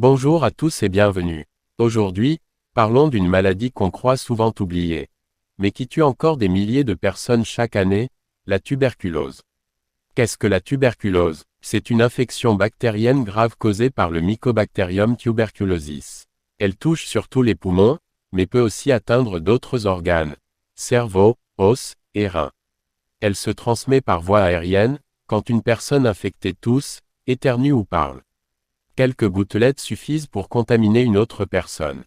Bonjour à tous et bienvenue. Aujourd'hui, parlons d'une maladie qu'on croit souvent oubliée, mais qui tue encore des milliers de personnes chaque année, la tuberculose. Qu'est-ce que la tuberculose? C'est une infection bactérienne grave causée par le Mycobacterium tuberculosis. Elle touche surtout les poumons, mais peut aussi atteindre d'autres organes, cerveau, os et reins. Elle se transmet par voie aérienne, quand une personne infectée tousse, éternue ou parle. Quelques gouttelettes suffisent pour contaminer une autre personne.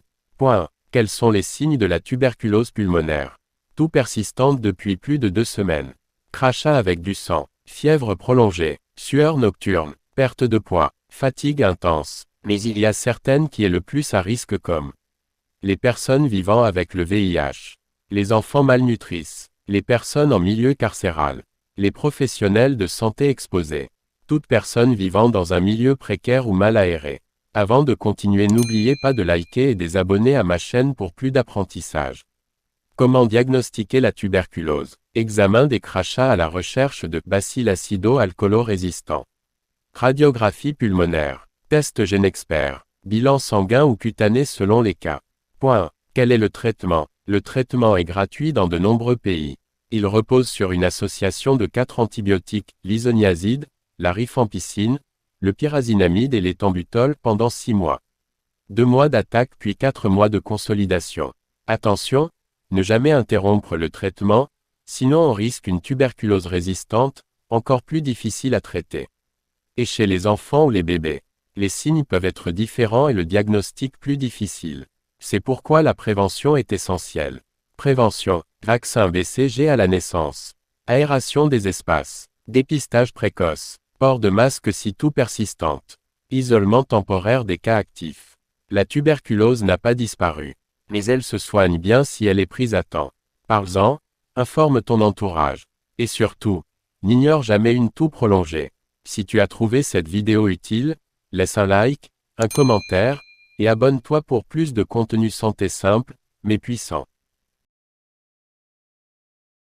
Quels sont les signes de la tuberculose pulmonaire? Toux persistante depuis plus de 2 semaines. Crachat avec du sang. Fièvre prolongée. Sueur nocturne. Perte de poids. Fatigue intense. Mais il y a certaines qui est le plus à risque comme les personnes vivant avec le VIH. Les enfants malnutris. Les personnes en milieu carcéral. Les professionnels de santé exposés. Toute personne vivant dans un milieu précaire ou mal aéré. Avant de continuer, n'oubliez pas de liker et des abonner à ma chaîne pour plus d'apprentissage. Comment diagnostiquer la tuberculose? Examen des crachats à la recherche de bacilles acido-alcoolo-résistants. Radiographie pulmonaire. Test GèneXpert. Bilan sanguin ou cutané selon les cas. Quel est le traitement? Le traitement est gratuit dans de nombreux pays. Il repose sur une association de 4 antibiotiques, l'isoniazide, la rifampicine, le pyrazinamide et l'éthambutol pendant 6 mois. 2 mois d'attaque puis 4 mois de consolidation. Attention, ne jamais interrompre le traitement, sinon on risque une tuberculose résistante, encore plus difficile à traiter. Et chez les enfants ou les bébés, les signes peuvent être différents et le diagnostic plus difficile. C'est pourquoi la prévention est essentielle. Prévention, vaccin BCG à la naissance. Aération des espaces. Dépistage précoce. Port de masque si toux persistante. Isolement temporaire des cas actifs. La tuberculose n'a pas disparu. Mais elle se soigne bien si elle est prise à temps. Parle-en, informe ton entourage. Et surtout, n'ignore jamais une toux prolongée. Si tu as trouvé cette vidéo utile, laisse un like, un commentaire, et abonne-toi pour plus de contenu santé simple, mais puissant.